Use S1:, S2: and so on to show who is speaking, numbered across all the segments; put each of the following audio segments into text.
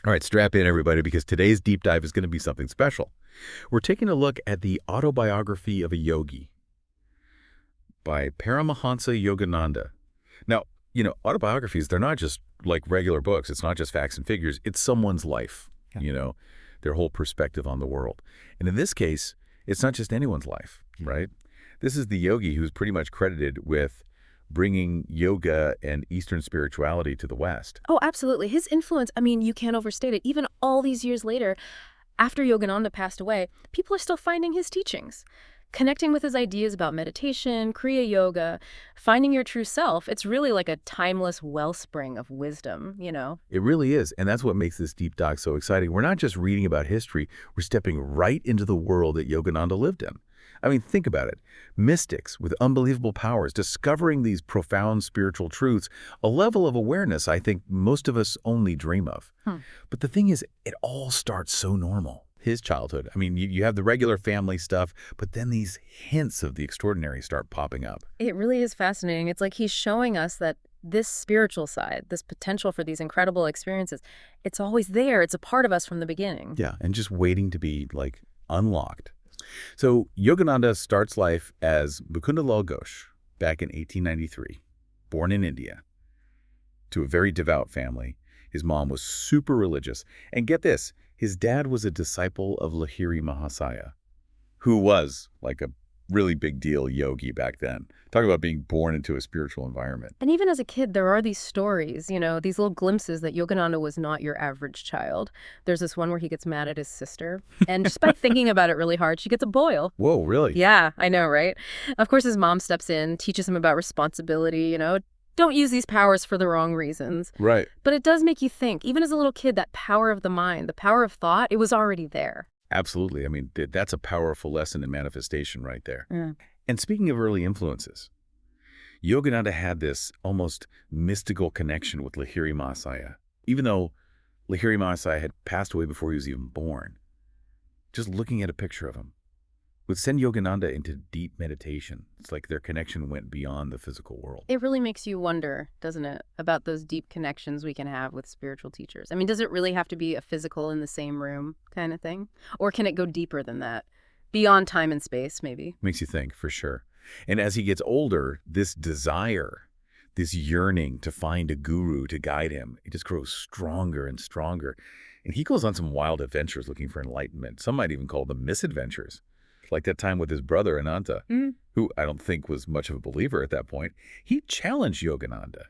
S1: All right, strap in, everybody, because today's deep dive is going to be something special. We're taking a look at the Autobiography of a Yogi by Paramahansa Yogananda. Now, autobiographies, they're not just like regular books. It's not just facts and figures. It's someone's life, their whole perspective on the world. And in this case, it's not just anyone's life, right? This is the yogi who's pretty much credited with bringing yoga and Eastern spirituality to the West.
S2: Oh, absolutely. His influence, I mean, you can't overstate it. Even all these years later, after Yogananda passed away, people are still finding his teachings, connecting with his ideas about meditation, Kriya Yoga, finding your true self. It's really like a timeless wellspring of wisdom,
S1: It really is, and that's what makes this deep dive so exciting. We're not just reading about history, we're stepping right into the world that Yogananda lived in. I mean, think about it. Mystics with unbelievable powers, discovering these profound spiritual truths, a level of awareness I think most of us only dream of. But the thing is, it all starts so normal. His childhood, I mean, you have the regular family stuff, but then these hints of the extraordinary start popping up.
S2: It really is fascinating. It's like he's showing us that this spiritual side, this potential for these incredible experiences, it's always there. It's a part of us from the beginning.
S1: Yeah, and just waiting to be, unlocked. So Yogananda starts life as Mukundalal Ghosh back in 1893, born in India, to a very devout family. His mom was super religious. And get this, his dad was a disciple of Lahiri Mahasaya, who was like a really big deal yogi back then. Talk about being born into a spiritual environment.
S2: And even as a kid, there are these stories, these little glimpses that Yogananda was not your average child. There's this one where he gets mad at his sister. And just by thinking about it really hard, she gets a boil.
S1: Whoa, really?
S2: Yeah, I know, right? Of course, his mom steps in, teaches him about responsibility, don't use these powers for the wrong reasons.
S1: Right.
S2: But it does make you think. Even as a little kid, that power of the mind, the power of thought, it was already there.
S1: Absolutely. I mean, that's a powerful lesson in manifestation right there.
S2: Yeah.
S1: And speaking of early influences, Yogananda had this almost mystical connection with Lahiri Mahasaya, even though Lahiri Mahasaya had passed away before he was even born. Just looking at a picture of him would send Yogananda into deep meditation. It's like their connection went beyond the physical world.
S2: It really makes you wonder, doesn't it, about those deep connections we can have with spiritual teachers. I mean, does it really have to be a physical in the same room kind of thing? Or can it go deeper than that? Beyond time and space, maybe?
S1: Makes you think, for sure. And as he gets older, this desire, this yearning to find a guru to guide him, it just grows stronger and stronger. And he goes on some wild adventures looking for enlightenment. Some might even call them misadventures. Like that time with his brother, Ananta, who I don't think was much of a believer at that point. He challenged Yogananda,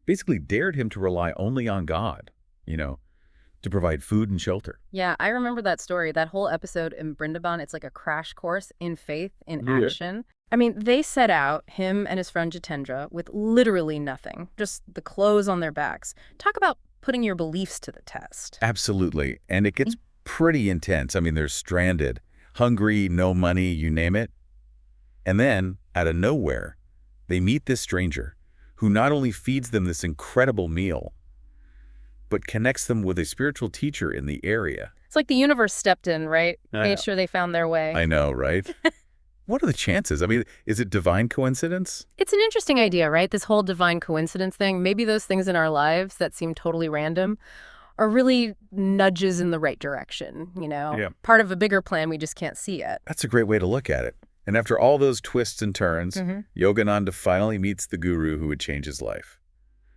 S1: basically dared him to rely only on God, to provide food and shelter.
S2: Yeah, I remember that story. That whole episode in Brindaban, it's like a crash course in faith, in action. I mean, they set out, him and his friend Jitendra, with literally nothing, just the clothes on their backs. Talk about putting your beliefs to the test.
S1: Absolutely. And it gets pretty intense. I mean, they're stranded. Hungry, no money, you name it. And then, out of nowhere, they meet this stranger who not only feeds them this incredible meal, but connects them with a spiritual teacher in the area.
S2: It's like the universe stepped in, right? Made sure they found their way.
S1: I know, right? What are the chances? I mean, is it divine coincidence?
S2: It's an interesting idea, right? This whole divine coincidence thing. Maybe those things in our lives that seem totally random are really nudges in the right direction, Part of a bigger plan we just can't see yet.
S1: That's a great way to look at it. And after all those twists and turns, Yogananda finally meets the guru who would change his life.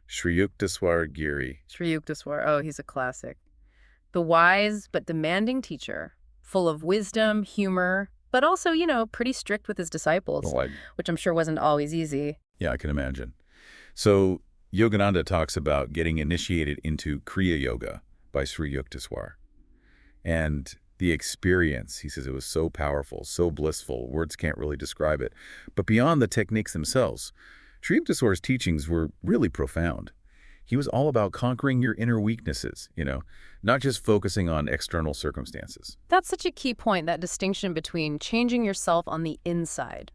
S1: Sri Yukteswar Giri.
S2: Sri Yukteswar, oh, he's a classic. The wise but demanding teacher, full of wisdom, humor, but also, pretty strict with his disciples, which I'm sure wasn't always easy.
S1: Yeah, I can imagine. So Yogananda talks about getting initiated into Kriya Yoga by Sri Yukteswar. And the experience, he says, it was so powerful, so blissful, words can't really describe it. But beyond the techniques themselves, Sri Yukteswar's teachings were really profound. He was all about conquering your inner weaknesses, not just focusing on external circumstances.
S2: That's such a key point, that distinction between changing yourself on the inside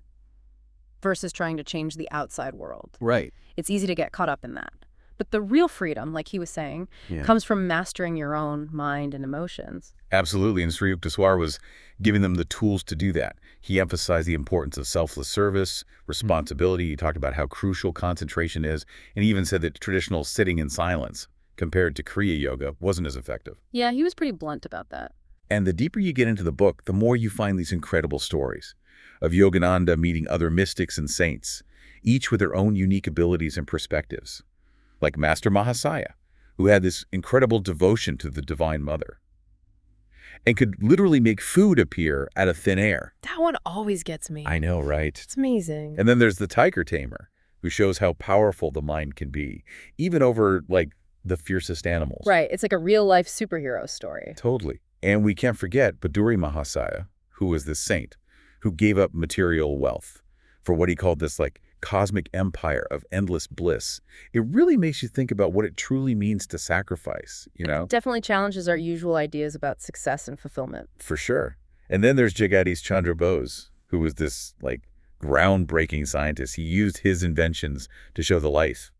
S2: versus trying to change the outside world.
S1: Right.
S2: It's easy to get caught up in that. But the real freedom, like he was saying, comes from mastering your own mind and emotions.
S1: Absolutely. And Sri Yukteswar was giving them the tools to do that. He emphasized the importance of selfless service, responsibility. He talked about how crucial concentration is. And he even said that traditional sitting in silence compared to Kriya Yoga, wasn't as effective.
S2: Yeah, he was pretty blunt about that.
S1: And the deeper you get into the book, the more you find these incredible stories of Yogananda meeting other mystics and saints, each with their own unique abilities and perspectives, like Master Mahasaya, who had this incredible devotion to the Divine Mother and could literally make food appear out of thin air.
S2: That one always gets me.
S1: I know, right?
S2: It's amazing.
S1: And then there's the tiger tamer, who shows how powerful the mind can be, even over, like, the fiercest animals.
S2: Right. It's like a real-life superhero story.
S1: Totally. And we can't forget Baduri Mahasaya, who was this saint, who gave up material wealth for what he called this, like, cosmic empire of endless bliss. It really makes you think about what it truly means to sacrifice, you know?
S2: Definitely challenges our usual ideas about success and fulfillment.
S1: For sure. And then there's Jagadish Chandra Bose, who was this, like, groundbreaking scientist. He used his inventions to show the life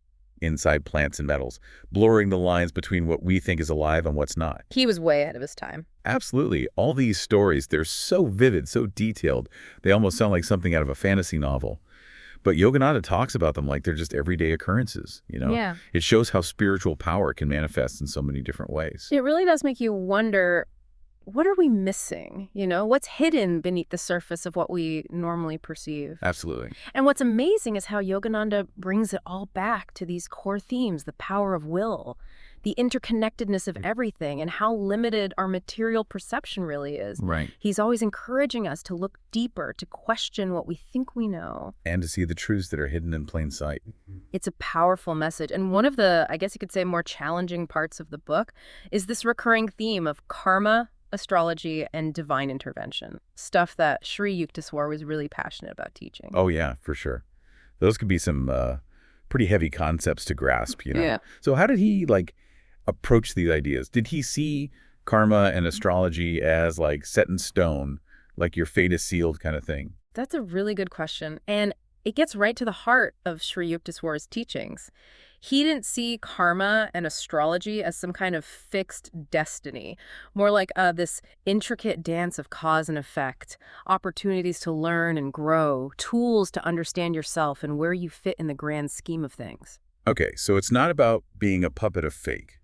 S1: inside plants and metals, blurring the lines between what we think is alive and what's not.
S2: He was way ahead of his time.
S1: Absolutely. All these stories, they're so vivid, so detailed, they almost sound like something out of a fantasy novel. But Yogananda talks about them like they're just everyday occurrences, you know?
S2: Yeah.
S1: It shows how spiritual power can manifest in so many different ways.
S2: It really does make you wonder, what are we missing? You know, what's hidden beneath the surface of what we normally perceive?
S1: Absolutely.
S2: And what's amazing is how Yogananda brings it all back to these core themes, the power of will, the interconnectedness of everything, and how limited our material perception really is.
S1: Right.
S2: He's always encouraging us to look deeper, to question what we think we know.
S1: And to see the truths that are hidden in plain sight.
S2: It's a powerful message. And one of the, I guess you could say, more challenging parts of the book is this recurring theme of karma, astrology, and divine intervention, stuff that Sri Yukteswar was really passionate about teaching.
S1: Oh, yeah, for sure. Those could be some pretty heavy concepts to grasp, you know?
S2: Yeah.
S1: So how did he, like, approach these ideas? Did he see karma and astrology as, like, set in stone, like your fate is sealed kind of thing?
S2: That's a really good question. And it gets right to the heart of Sri Yukteswar's teachings. He didn't see karma and astrology as some kind of fixed destiny, more like this intricate dance of cause and effect, opportunities to learn and grow, tools to understand yourself and where you fit in the grand scheme of things.
S1: Okay, so it's not about being a puppet of fate,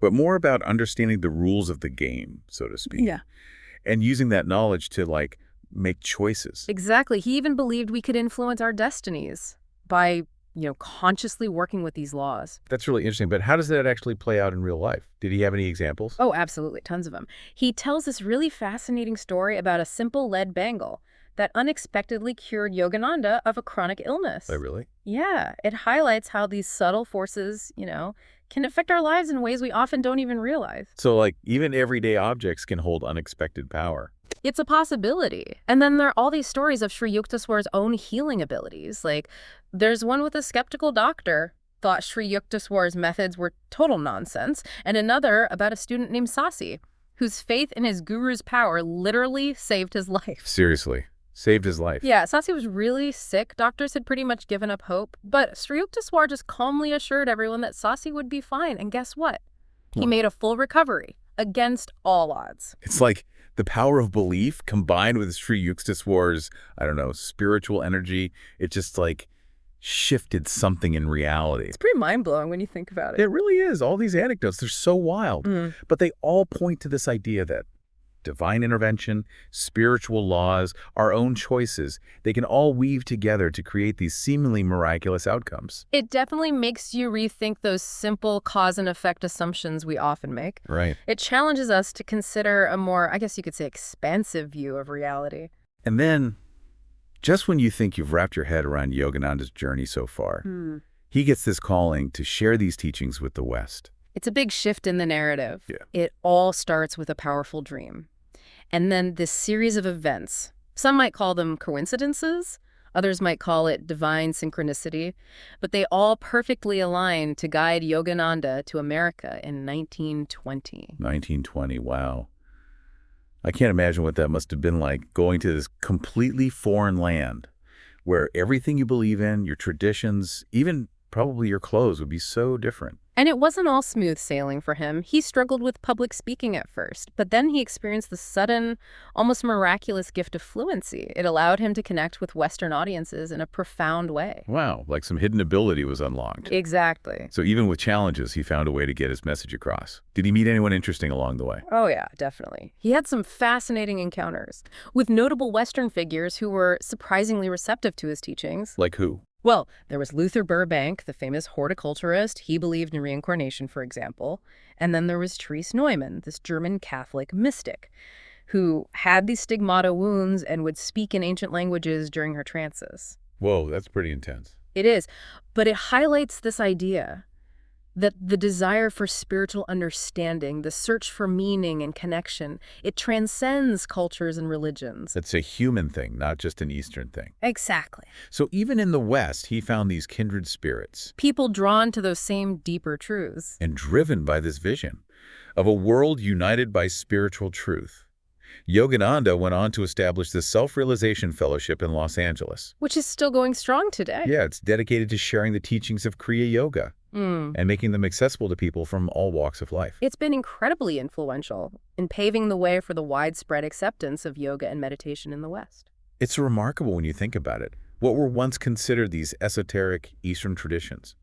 S1: but more about understanding the rules of the game, so to speak.
S2: Yeah.
S1: And using that knowledge to, like, make choices.
S2: Exactly. He even believed we could influence our destinies by, consciously working with these laws.
S1: That's really interesting, but how does that actually play out in real life? Did he have any examples?
S2: Oh, absolutely. Tons of them. He tells this really fascinating story about a simple lead bangle that unexpectedly cured Yogananda of a chronic illness.
S1: Oh, really?
S2: Yeah. It highlights how these subtle forces, can affect our lives in ways we often don't even realize.
S1: So, like, even everyday objects can hold unexpected power.
S2: It's a possibility. And then there are all these stories of Sri Yukteswar's own healing abilities. Like, there's one with a skeptical doctor thought Sri Yukteswar's methods were total nonsense, and another about a student named Sasi, whose faith in his guru's power literally saved his life.
S1: Seriously. Saved his life.
S2: Yeah, Sasi was really sick. Doctors had pretty much given up hope. But Sri Yukteswar just calmly assured everyone that Sasi would be fine. And guess what? He made a full recovery, against all odds.
S1: It's like the power of belief combined with Sri Yukteswar's, I don't know, spiritual energy. It just, like, shifted something in reality.
S2: It's pretty mind-blowing when you think about it.
S1: It really is. All these anecdotes, they're so wild. But they all point to this idea that divine intervention, spiritual laws, our own choices, they can all weave together to create these seemingly miraculous outcomes.
S2: It definitely makes you rethink those simple cause and effect assumptions we often make.
S1: Right.
S2: It challenges us to consider a more, I guess you could say, expansive view of reality.
S1: And then, just when you think you've wrapped your head around Yogananda's journey so far, he gets this calling to share these teachings with the West.
S2: It's a big shift in the narrative.
S1: Yeah.
S2: It all starts with a powerful dream. And then this series of events, some might call them coincidences, others might call it divine synchronicity, but they all perfectly align to guide Yogananda to America in 1920.
S1: 1920, wow. I can't imagine what that must have been like, going to this completely foreign land where everything you believe in, your traditions, even probably your clothes would be so different.
S2: And it wasn't all smooth sailing for him. He struggled with public speaking at first, but then he experienced the sudden, almost miraculous gift of fluency. It allowed him to connect with Western audiences in a profound way.
S1: Wow, like some hidden ability was unlocked.
S2: Exactly.
S1: So even with challenges, he found a way to get his message across. Did he meet anyone interesting along the way?
S2: Oh yeah, definitely. He had some fascinating encounters with notable Western figures who were surprisingly receptive to his teachings.
S1: Like who?
S2: Well, there was Luther Burbank, the famous horticulturist. He believed in reincarnation, for example. And then there was Therese Neumann, this German Catholic mystic, who had these stigmata wounds and would speak in ancient languages during her trances.
S1: Whoa, that's pretty intense.
S2: It is, but it highlights this idea that the desire for spiritual understanding, the search for meaning and connection, it transcends cultures and religions.
S1: It's a human thing, not just an Eastern thing.
S2: Exactly.
S1: So even in the West, he found these kindred spirits.
S2: People drawn to those same deeper truths.
S1: And driven by this vision of a world united by spiritual truth. Yogananda went on to establish the Self-Realization Fellowship in Los Angeles.
S2: Which is still going strong today.
S1: Yeah, it's dedicated to sharing the teachings of Kriya Yoga and making them accessible to people from all walks of life.
S2: It's been incredibly influential in paving the way for the widespread acceptance of yoga and meditation in the West.
S1: It's remarkable when you think about it. What were once considered these esoteric Eastern traditions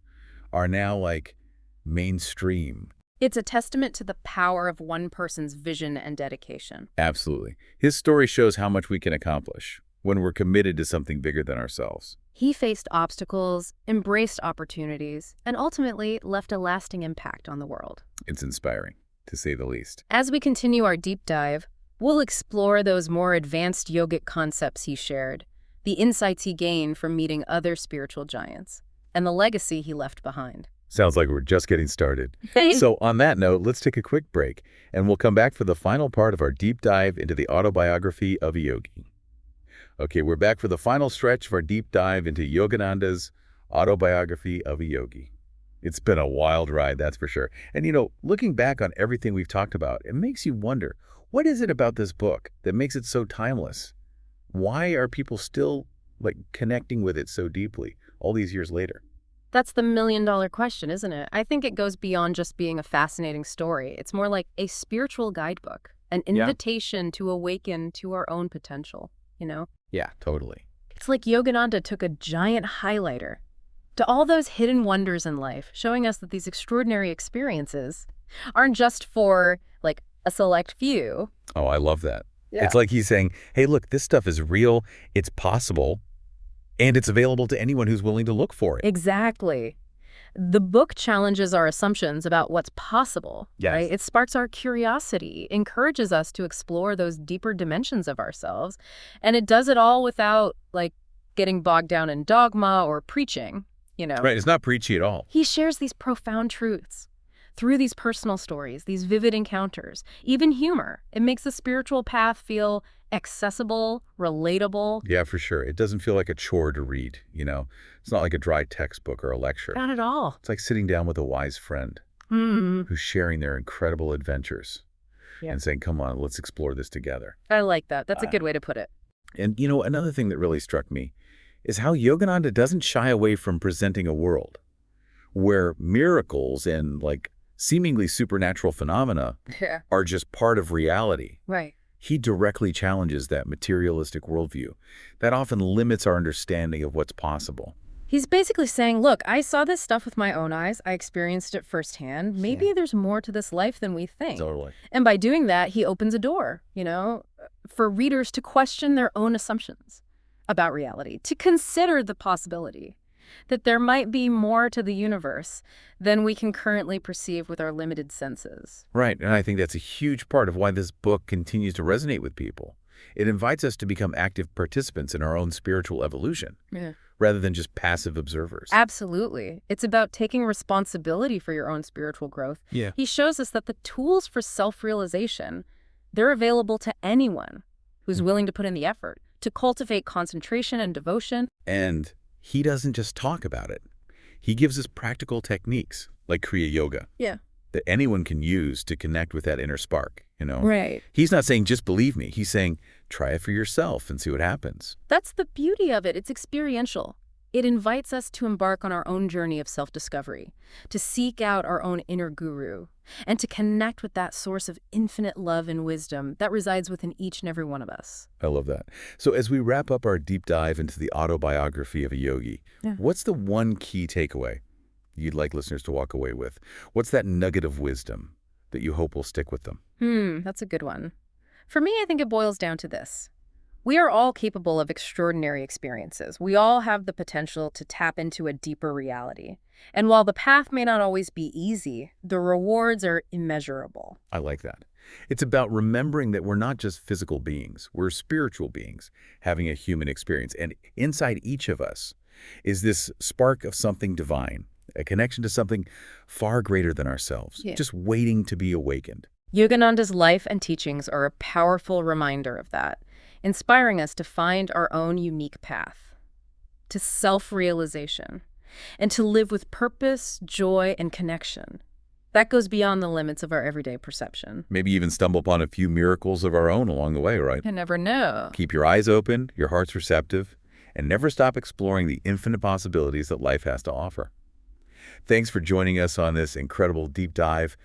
S1: are now like mainstream.
S2: It's a testament to the power of one person's vision and dedication.
S1: Absolutely. His story shows how much we can accomplish when we're committed to something bigger than ourselves.
S2: He faced obstacles, embraced opportunities, and ultimately left a lasting impact on the world.
S1: It's inspiring, to say the least.
S2: As we continue our deep dive, we'll explore those more advanced yogic concepts he shared, the insights he gained from meeting other spiritual giants, and the legacy he left behind.
S1: Sounds like we're just getting started. So on that note, let's take a quick break, and we'll come back for the final part of our deep dive into the autobiography of a yogi. Okay, we're back for the final stretch of our deep dive into Yogananda's Autobiography of a Yogi. It's been a wild ride, that's for sure. And you know, looking back on everything we've talked about, it makes you wonder, what is it about this book that makes it so timeless? Why are people still connecting with it so deeply all these years later?
S2: That's the million-dollar question, isn't it? I think it goes beyond just being a fascinating story. It's more like a spiritual guidebook, an invitation to awaken to our own potential, you know?
S1: Yeah, totally.
S2: It's like Yogananda took a giant highlighter to all those hidden wonders in life, showing us that these extraordinary experiences aren't just for, a select few.
S1: Oh, I love that.
S2: Yeah.
S1: It's like he's saying, hey, look, this stuff is real, it's possible, and it's available to anyone who's willing to look for it.
S2: Exactly. The book challenges our assumptions about what's possible, right? It sparks our curiosity, encourages us to explore those deeper dimensions of ourselves, and it does it all without, getting bogged down in dogma or preaching, you know?
S1: Right, it's not preachy at all.
S2: He shares these profound truths through these personal stories, these vivid encounters, even humor. It makes the spiritual path feel accessible, relatable.
S1: Yeah, for sure. It doesn't feel like a chore to read, you know? It's not like a dry textbook or a lecture.
S2: Not at all.
S1: It's like sitting down with a wise friend who's sharing their incredible adventures and saying, come on, let's explore this together.
S2: I like that. That's a good way to put it.
S1: And, you know, another thing that really struck me is how Yogananda doesn't shy away from presenting a world where miracles and, seemingly supernatural phenomena are just part of reality.
S2: Right.
S1: He directly challenges that materialistic worldview that often limits our understanding of what's possible.
S2: He's basically saying, look, I saw this stuff with my own eyes. I experienced it firsthand. Maybe there's more to this life than we think.
S1: Totally.
S2: And by doing that, he opens a door, for readers to question their own assumptions about reality, to consider the possibility that there might be more to the universe than we can currently perceive with our limited senses.
S1: Right, and I think that's a huge part of why this book continues to resonate with people. It invites us to become active participants in our own spiritual evolution, rather than just passive observers.
S2: Absolutely. It's about taking responsibility for your own spiritual growth.
S1: Yeah.
S2: He shows us that the tools for self-realization, they're available to anyone who's willing to put in the effort to cultivate concentration and devotion.
S1: And he doesn't just talk about it. He gives us practical techniques like Kriya Yoga that anyone can use to connect with that inner spark,
S2: Right.
S1: He's not saying, just believe me. He's saying, try it for yourself and see what happens.
S2: That's the beauty of it. It's experiential. It invites us to embark on our own journey of self-discovery, to seek out our own inner guru, and to connect with that source of infinite love and wisdom that resides within each and every one of us.
S1: I love that. So as we wrap up our deep dive into the autobiography of a yogi,
S2: Yeah.
S1: what's the one key takeaway you'd like listeners to walk away with? What's that nugget of wisdom that you hope will stick with them?
S2: That's a good one. For me, I think it boils down to this. We are all capable of extraordinary experiences. We all have the potential to tap into a deeper reality. And while the path may not always be easy, the rewards are immeasurable.
S1: I like that. It's about remembering that we're not just physical beings, we're spiritual beings having a human experience. And inside each of us is this spark of something divine, a connection to something far greater than ourselves,
S2: Yeah.
S1: just waiting to be awakened.
S2: Yogananda's life and teachings are a powerful reminder of that, inspiring us to find our own unique path, to self-realization, and to live with purpose, joy, and connection. That goes beyond the limits of our everyday perception.
S1: Maybe even stumble upon a few miracles of our own along the way, right?
S2: You never know.
S1: Keep your eyes open, your heart's receptive, and never stop exploring the infinite possibilities that life has to offer. Thanks for joining us on this incredible deep dive.